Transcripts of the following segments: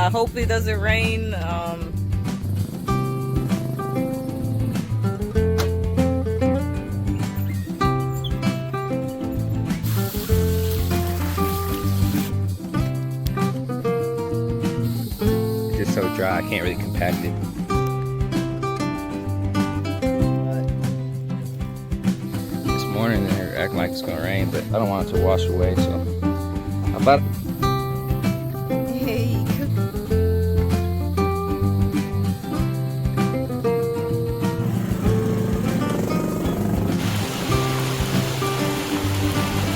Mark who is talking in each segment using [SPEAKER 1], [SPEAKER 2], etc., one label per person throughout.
[SPEAKER 1] I hope it doesn't rain.
[SPEAKER 2] It's just so dry, I can't really compact it. This morning they're acting like it's gonna rain, but I don't want it to wash away, so I'm about.
[SPEAKER 1] Hey.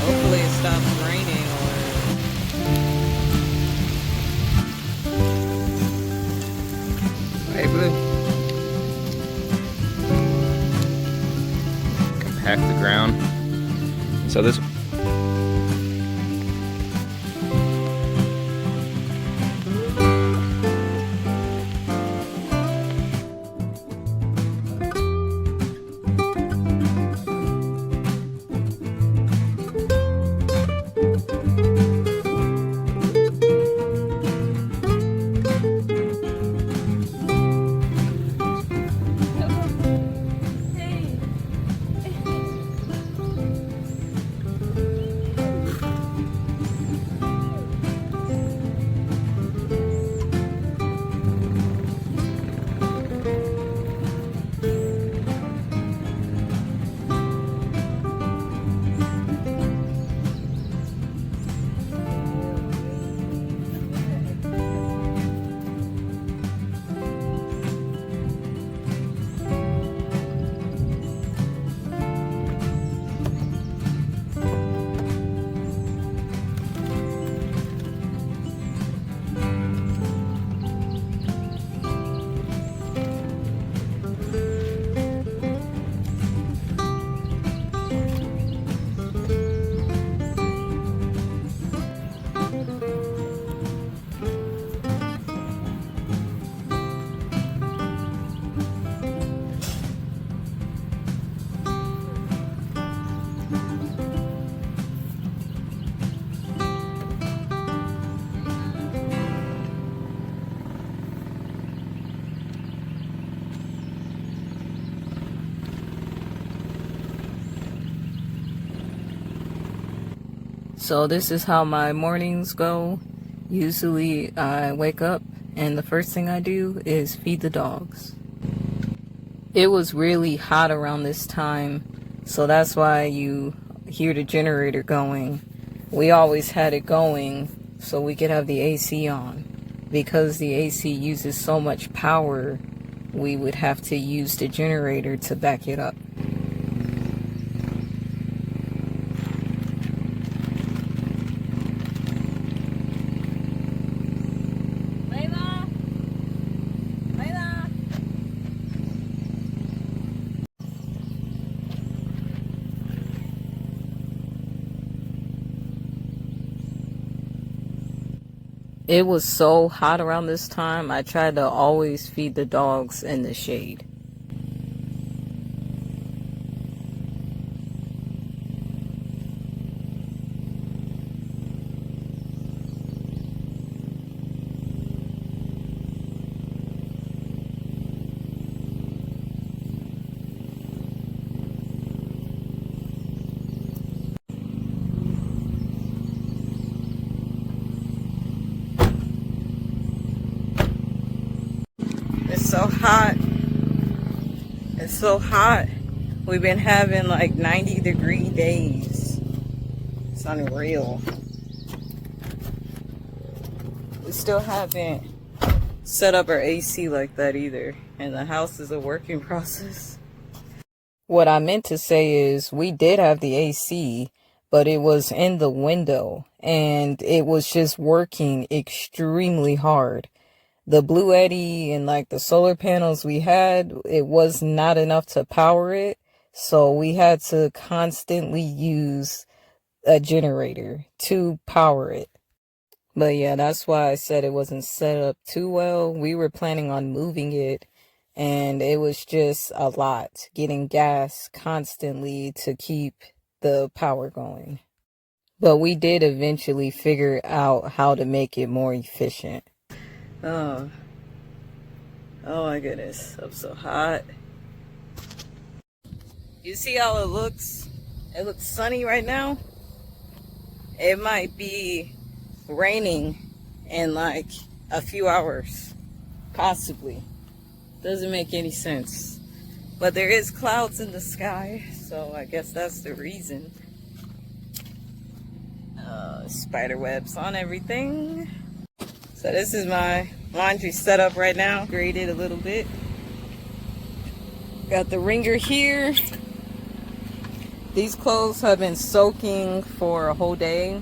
[SPEAKER 1] Hopefully it stops raining
[SPEAKER 2] Hey, Blue. Compact the ground. So this.
[SPEAKER 1] So this is how my mornings go. Usually I wake up and the first thing I do is feed the dogs. It was really hot around this time, so that's why you hear the generator going. We always had it going so we could have the AC on. Because the AC uses so much power, we would have to use the generator to back it up. It was so hot around this time, I tried to always feed the dogs in the shade. It's so hot. It's so hot. We've been having like 90-degree days. It's unreal. We still haven't set up our AC like that either. And the house is a working process. What I meant to say is we did have the AC, but it was in the window and it was just working extremely hard. The Blue Eddy and like the solar panels we had, it was not enough to power it. So we had to constantly use a generator to power it. But yeah, that's why I said it wasn't set up too well. We were planning on moving it and it was just a lot getting gas constantly to keep the power going. But we did eventually figure out how to make it more efficient. Oh, oh my goodness, I'm so hot. You see how it looks? It looks sunny right now. It might be raining in like a few hours, possibly. Doesn't make any sense. But there is clouds in the sky, so I guess that's the reason. Spider webs on everything. So this is my laundry setup right now. Graded a little bit. Got the wringer here. These clothes have been soaking for a whole day,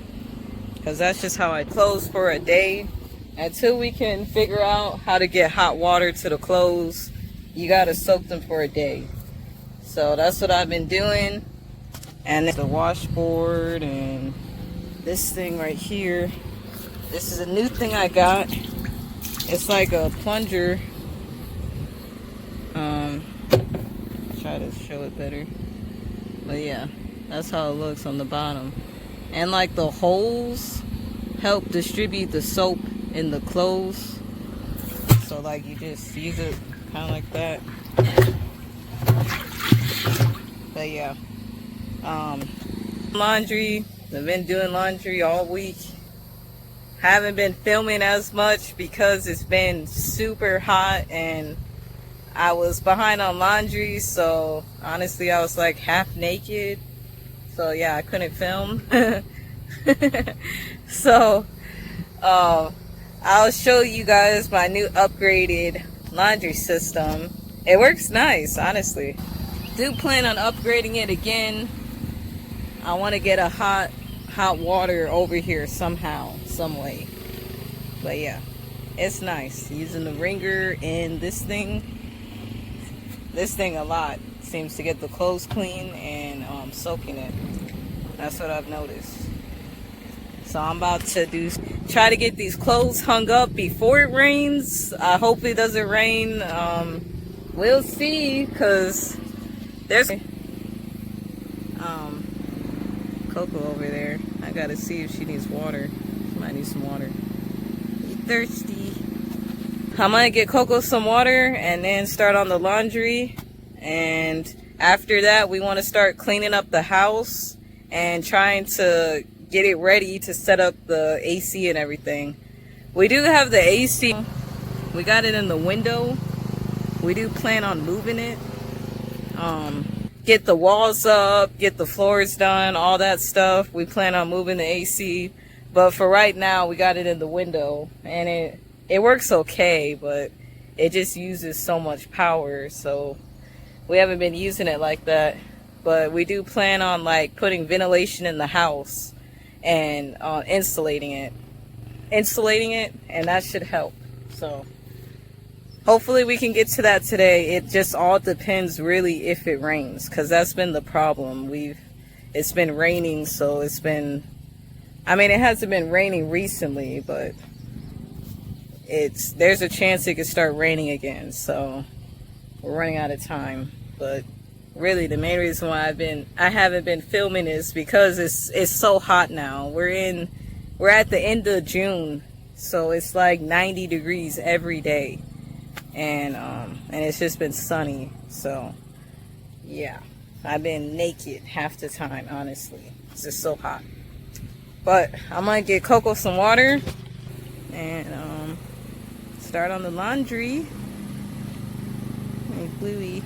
[SPEAKER 1] because that's just how I clothes for a day. Until we can figure out how to get hot water to the clothes, you gotta soak them for a day. So that's what I've been doing. And then the washboard and this thing right here. This is a new thing I got. It's like a plunger. Try to show it better. But yeah, that's how it looks on the bottom. And like the holes help distribute the soap in the clothes. So like you just use it kind of like that. But yeah, laundry. I've been doing laundry all week. Haven't been filming as much because it's been super hot and I was behind on laundry, so honestly I was like half naked. So yeah, I couldn't film. So I'll show you guys my new upgraded laundry system. It works nice, honestly. Do plan on upgrading it again. I want to get a hot water over here somehow, some way. But yeah, it's nice using the wringer and this thing a lot. Seems to get the clothes clean and soaking it. That's what I've noticed. So I'm about to try to get these clothes hung up before it rains. I hope it doesn't rain. We'll see, because there's Coco over there. I gotta see if she needs water. She might need some water. You thirsty? I'm gonna get Coco some water and then start on the laundry. And after that, we want to start cleaning up the house and trying to get it ready to set up the AC and everything. We do have the AC. We got it in the window. We do plan on moving it. Get the walls up, get the floors done, all that stuff. We plan on moving the AC. But for right now, we got it in the window. And it works okay, but it just uses so much power. So we haven't been using it like that. But we do plan on like putting ventilation in the house and insulating it, and that should help. So hopefully we can get to that today. It just all depends really if it rains, because that's been the problem. It's been raining, so it hasn't been raining recently, but there's a chance it could start raining again. So we're running out of time. But really the main reason why I haven't been filming is because it's so hot now. We're at the end of June, so it's like 90 degrees every day. And it's just been sunny. So yeah, I've been naked half the time, honestly. It's just so hot. But I'm gonna get Coco some water and start on the laundry. Hey, Bluey.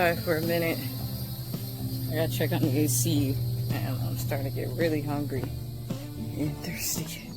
[SPEAKER 1] outside for a minute. I gotta check on the AC, and I'm starting to get really hungry and thirsty.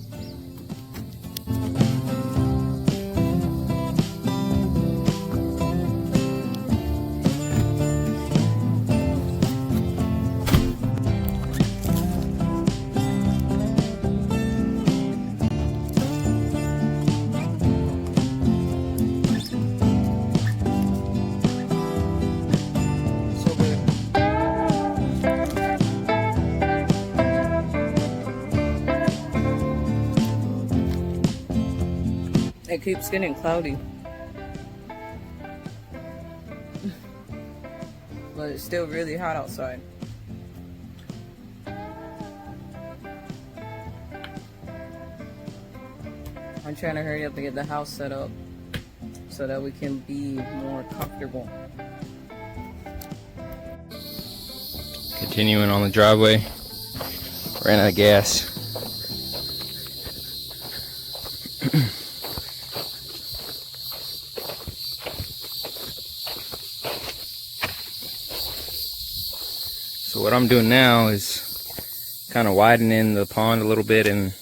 [SPEAKER 1] It keeps getting cloudy, but it's still really hot outside. I'm trying to hurry up and get the house set up so that we can be more comfortable.
[SPEAKER 2] Continuing on the driveway. Ran out of gas. So what I'm doing now is kind of widening the pond a little bit, and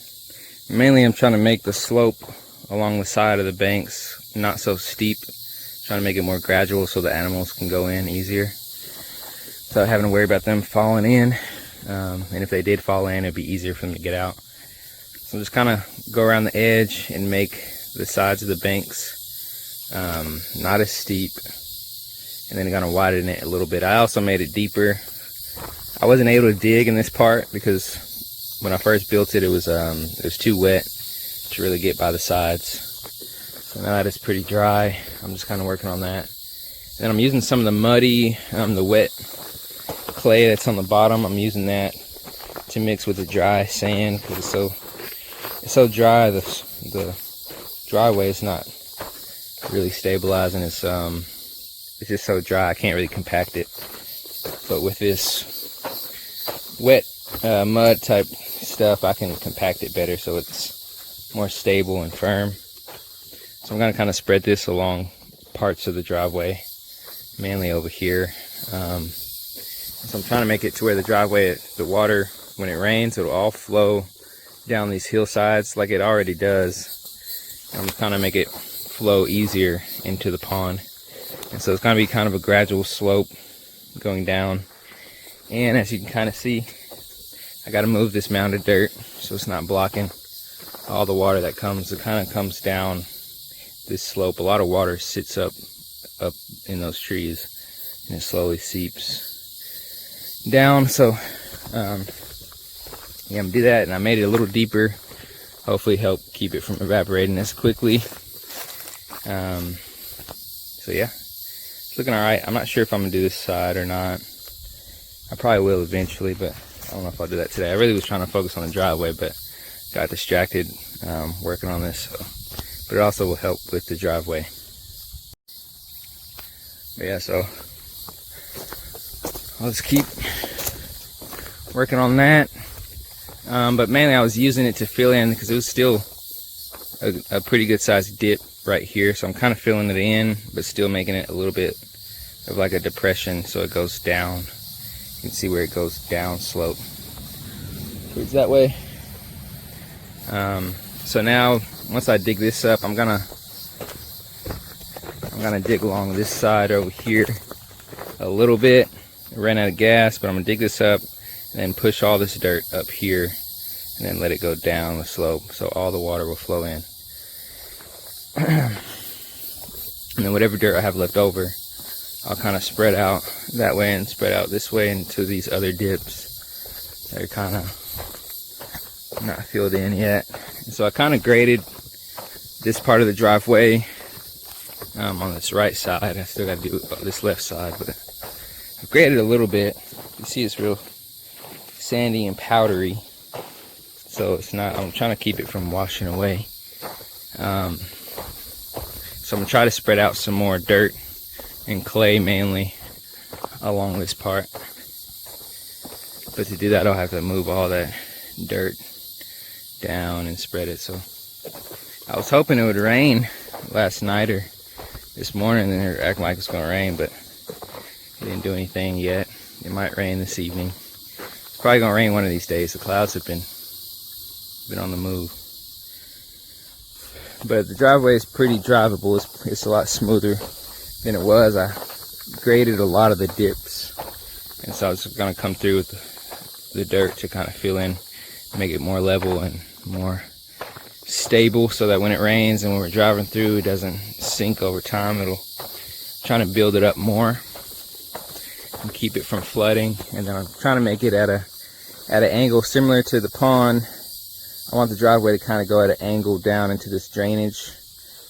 [SPEAKER 2] mainly I'm trying to make the slope along the side of the banks not so steep. Trying to make it more gradual so the animals can go in easier without having to worry about them falling in. And if they did fall in, it'd be easier for them to get out. So just kind of go around the edge and make the sides of the banks not as steep, and then kind of widen it a little bit. I also made it deeper. I wasn't able to dig in this part because when I first built it, it was too wet to really get by the sides. So now that it's pretty dry, I'm just kind of working on that. And then I'm using some of the muddy, the wet clay that's on the bottom. I'm using that to mix with the dry sand because it's so dry. The driveway is not really stabilizing. It's just so dry I can't really compact it. But with this wet mud type stuff, I can compact it better so it's more stable and firm. So I'm going to kind of spread this along parts of the driveway, mainly over here. So I'm trying to make it to where the driveway, the water, when it rains, it'll all flow down these hillsides like it already does. I'm just trying to make it flow easier into the pond. And so it's going to be kind of a gradual slope going down. And as you can kind of see, I got to move this mound of dirt so it's not blocking all the water that comes. It kind of comes down this slope. A lot of water sits up in those trees, and it slowly seeps down. So yeah, I'm gonna do that, and I made it a little deeper, hopefully help keep it from evaporating as quickly. So yeah, it's looking all right. I'm not sure if I'm gonna do this side or not. I probably will eventually, but I don't know if I'll do that today. I really was trying to focus on the driveway, but got distracted working on this. So. But it also will help with the driveway. But yeah, so I'll just keep working on that. But mainly I was using it to fill in because it was still a pretty good sized dip right here. So I'm kind of filling it in, but still making it a little bit of like a depression so it goes down. You can see where it goes down slope towards that way. So now once I dig this up, I'm gonna dig along this side over here a little bit. I ran out of gas, but I'm gonna dig this up and then push all this dirt up here and then let it go down the slope so all the water will flow in. And then whatever dirt I have left over, I'll kind of spread out that way and spread out this way into these other dips that are kind of not filled in yet. And so I kind of graded this part of the driveway on this right side. I still got to do this left side, but I've graded a little bit. You see it's real sandy and powdery, so it's not, I'm trying to keep it from washing away. So I'm gonna try to spread out some more dirt and clay mainly along this part, but to do that I'll have to move all that dirt down and spread it. So I was hoping it would rain last night or this morning, and they're acting like it's gonna rain, but It didn't do anything yet. It might rain this evening. It's probably gonna rain one of these days. The clouds have been on the move. But the driveway is pretty drivable. It's a lot smoother than it was. I graded a lot of the dips, and so I was gonna come through with the dirt to kind of fill in, make it more level and more stable, so that when it rains and when we're driving through, it doesn't sink over time. It'll trying to build it up more and keep it from flooding. And then I'm trying to make it at an angle similar to the pond. I want the driveway to kind of go at an angle down into this drainage.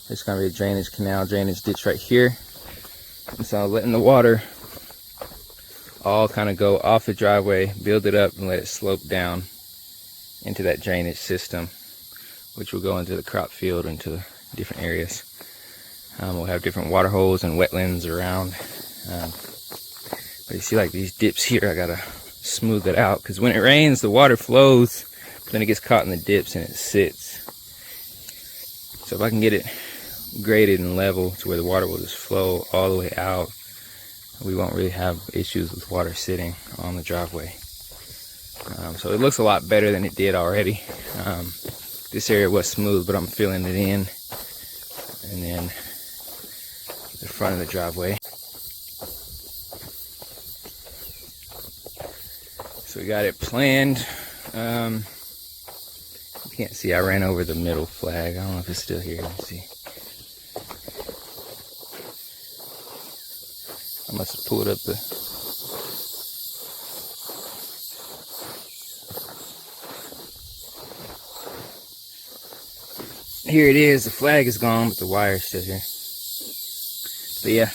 [SPEAKER 2] There's going to be a drainage canal, drainage ditch right here. And so I'm letting the water all kind of go off the driveway, build it up, and let it slope down into that drainage system, which will go into the crop field, into different areas. We'll have different water holes and wetlands around. But you see, like these dips here, I gotta smooth it out, because when it rains, the water flows, but then it gets caught in the dips and it sits. So if I can get it graded and level to where the water will just flow all the way out, we won't really have issues with water sitting on the driveway. So it looks a lot better than it did already. This area was smooth, but I'm filling it in. And then the front of the driveway. So we got it planned. You can't see, I ran over the middle flag. I don't know if it's still here. Let's see. I must have pulled up the... Here it is. The flag is gone, but the wire is still here. But yeah.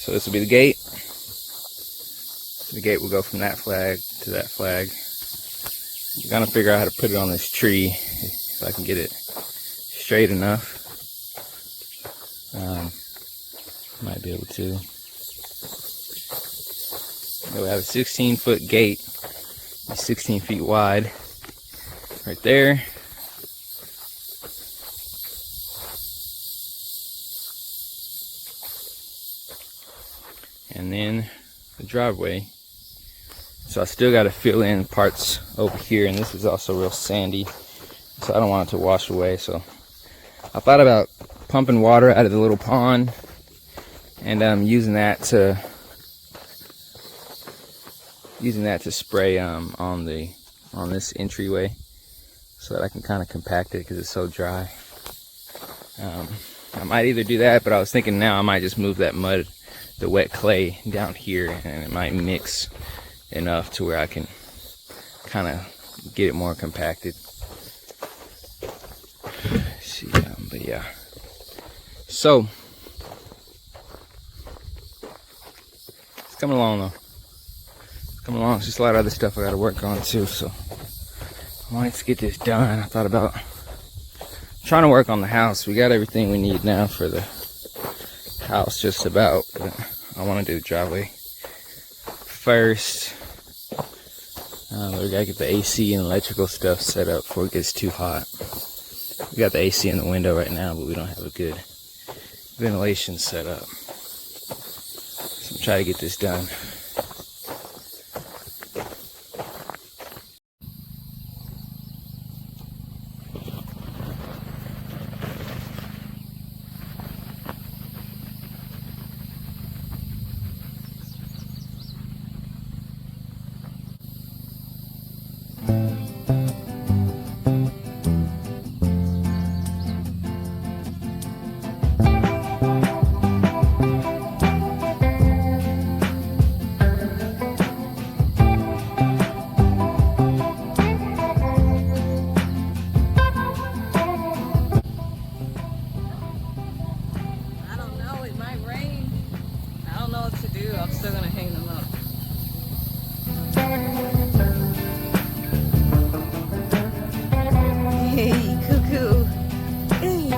[SPEAKER 2] So this will be the gate. The gate will go from that flag to that flag. I'm gonna figure out how to put it on this tree, if I can get it straight enough. Might be able to. We have a 16-foot gate, 16 feet wide, right there. And then the driveway. So I still got to fill in parts over here, and this is also real sandy, so I don't want it to wash away. So I thought about pumping water out of the little pond and using that to spray on this entryway, so that I can kind of compact it because it's so dry. I might either do that, but I was thinking now I might just move that mud, the wet clay, down here, and it might mix enough to where I can kind of get it more compacted. See, but yeah. So it's coming along though. It's coming along. It's just a lot of other stuff I got to work on too. So I wanted to get this done. I thought about trying to work on the house. We got everything we need now for the house, just about. But I want to do the driveway first. We gotta get the AC and electrical stuff set up before it gets too hot. We got the AC in the window right now, but we don't have a good ventilation set up. So I'm trying to get this done. I'm still gonna hang them up. Hey, cuckoo. Hey.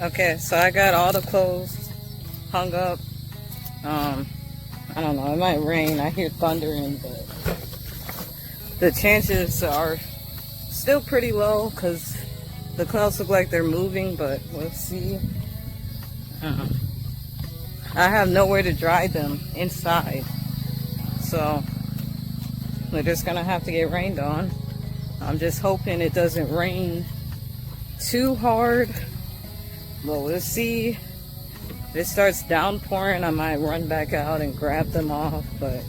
[SPEAKER 1] Okay, so I got all the clothes hung up. I don't know, it might rain. I hear thundering, but the chances are still pretty low because the clouds look like they're moving, but we'll see. I have nowhere to dry them inside, so we're just gonna have to get rained on. I'm just hoping it doesn't rain too hard, but we'll see. If it starts downpouring, I might run back out and grab them off, but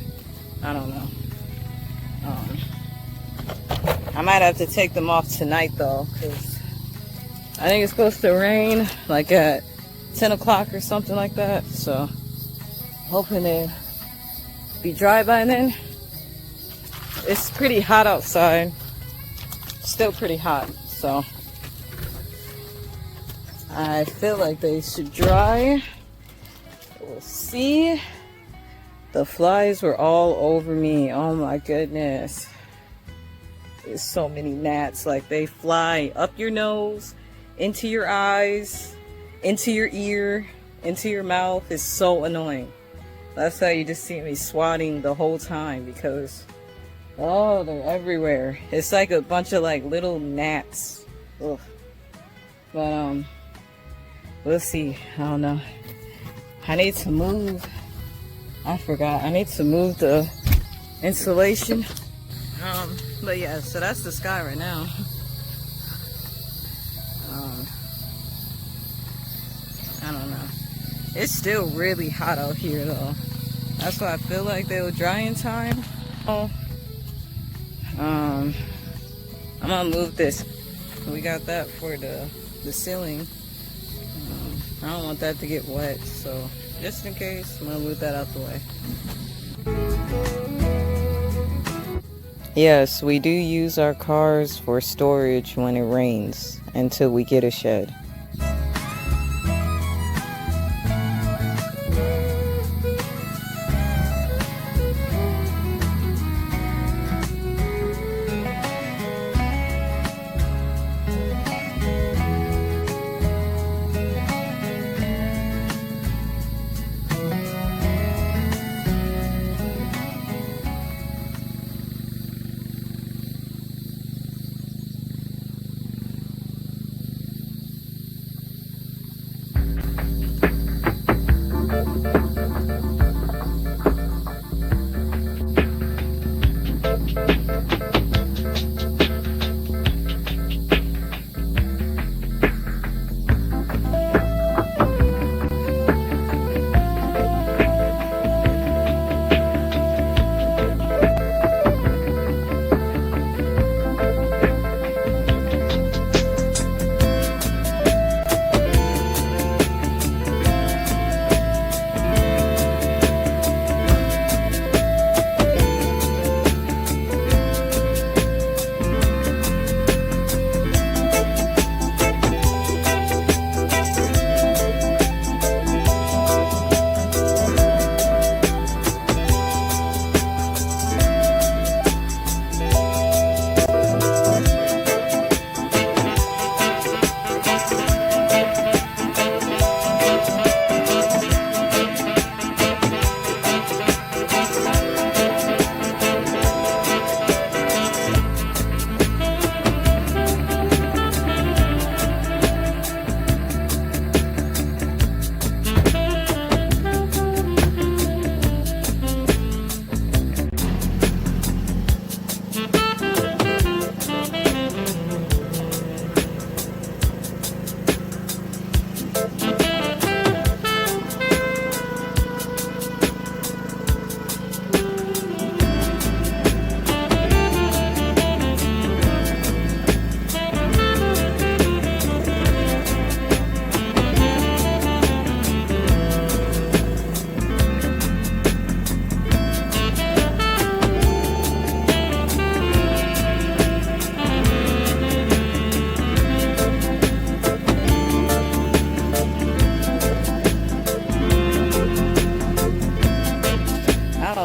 [SPEAKER 1] I don't know. I might have to take them off tonight though, because I think it's supposed to rain like at 10 o'clock or something like that, so hoping to be dry by then. It's pretty hot outside, still pretty hot, so I feel like they should dry. We'll see. The flies were all over me. Oh my goodness. There's so many gnats. Like, they fly up your nose, into your eyes, into your ear, into your mouth. It's so annoying. That's how you just see me swatting the whole time, because oh, they're everywhere. It's like a bunch of like little gnats. Ugh. But we'll see. I don't know. I need to move. I forgot. I need to move the insulation. But yeah, so that's the sky right now. I don't know. It's still really hot out here though. That's why I feel like they will dry in time. Oh. I'm gonna move this. We got that for the ceiling. I don't want that to get wet, so just in case, I'm gonna move that out the way. Yes, we do use our cars for storage when it rains until we get a shed.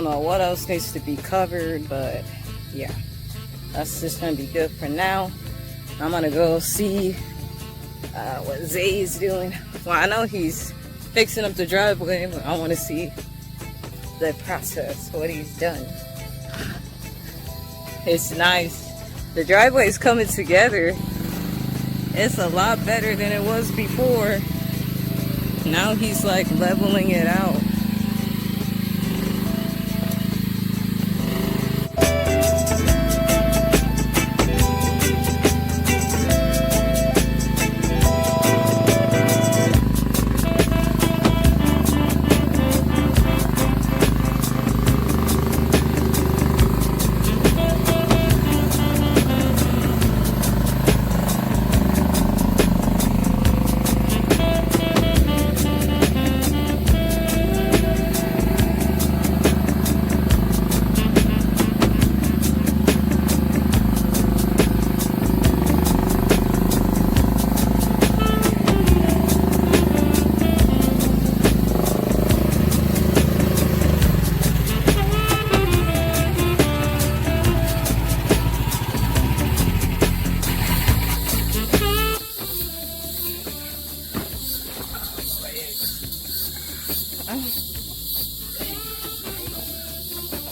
[SPEAKER 1] What else needs to be covered, but yeah, that's just gonna be good for now. I'm gonna go see what Zay is doing. Well, I know he's fixing up the driveway, but I want to see the process, what he's done. It's nice. The driveway is coming together. It's a lot better than it was before. Now he's like leveling it out.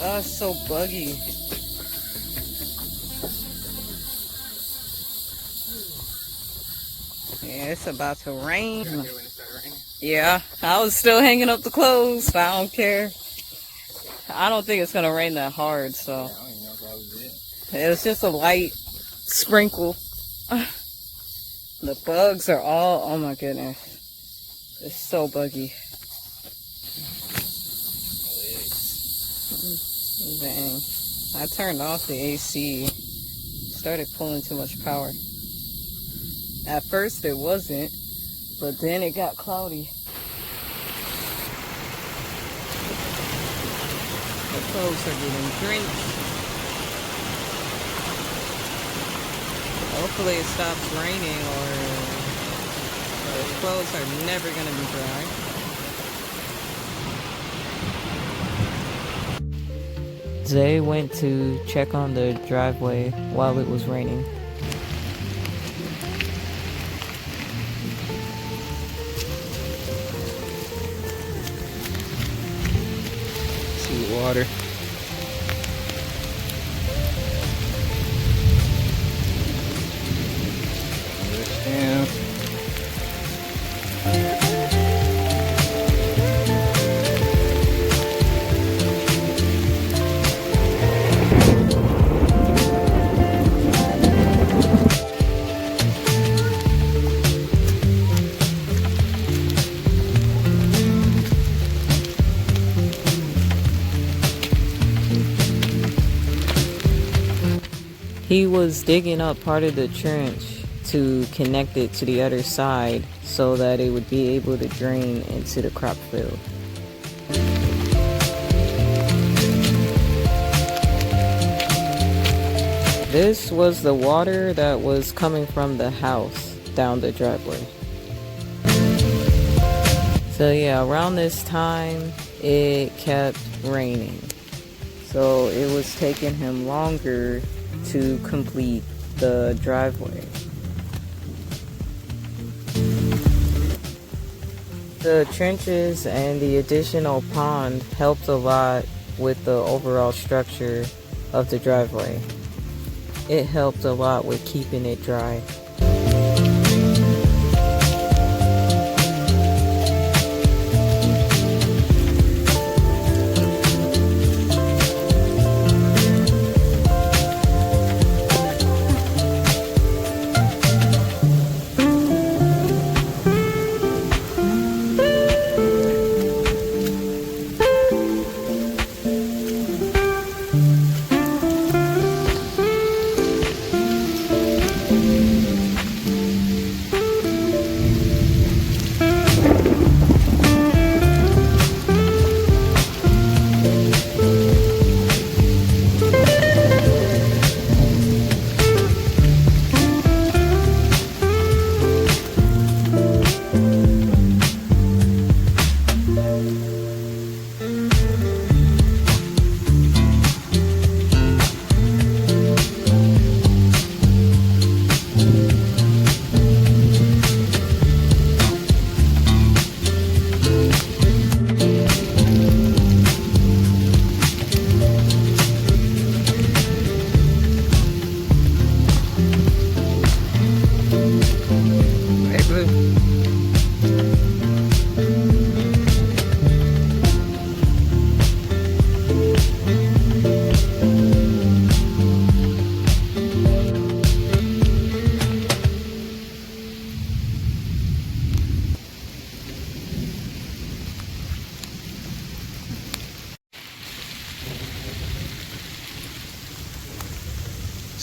[SPEAKER 1] Oh, it's so buggy. Yeah, it's about to rain. Yeah, I was still hanging up the clothes. I don't care. I don't think it's gonna rain that hard, so. It was just a light sprinkle. The bugs are all, oh my goodness. It's so buggy. Dang. I turned off the AC. Started pulling too much power. At first it wasn't, but then it got cloudy. The clothes are getting drenched. Hopefully it stops raining, or the clothes are never going to be dry. Zay went to check on the driveway while it was raining.
[SPEAKER 2] See the water. Down.
[SPEAKER 1] He was digging up part of the trench to connect it to the other side so that it would be able to drain into the crop field. This was the water that was coming from the house down the driveway. So yeah, around this time it kept raining. So it was taking him longer to complete the driveway. The trenches and the additional pond helped a lot with the overall structure of the driveway. It helped a lot with keeping it dry.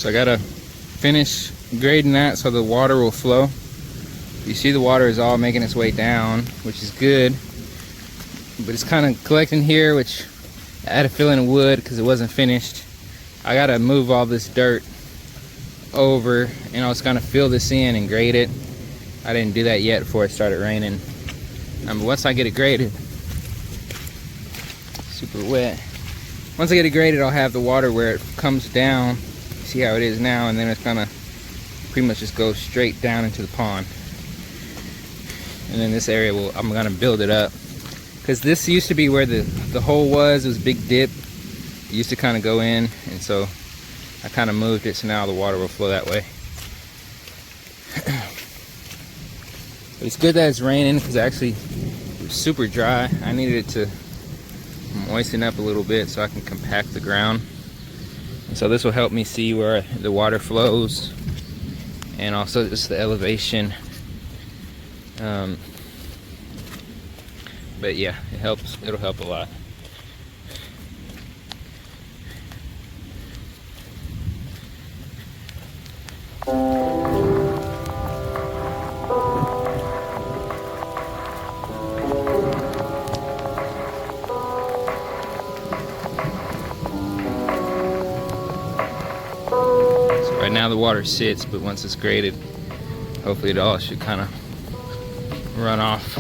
[SPEAKER 2] So I gotta finish grading that so the water will flow. You see the water is all making its way down, which is good, but it's kind of collecting here, which I had to fill in wood because it wasn't finished. I gotta move all this dirt over, and I was gonna fill this in and grade it. I didn't do that yet before it started raining. But once I get it graded, super wet. Once I get it graded, I'll have the water where it comes down. See how it is now, and then it's gonna pretty much just go straight down into the pond. And then this area I'm gonna build it up, because this used to be where the hole was. It was a big dip. It used to kind of go in, and so I kind of moved it so now the water will flow that way. But it's good that it's raining, because actually it was super dry. I needed it to moisten up a little bit so I can compact the ground. And so this will help me see where the water flows, and also just the elevation. But yeah, it helps. It'll help a lot. So right now the water sits, but once it's graded, hopefully it all should kind of run off.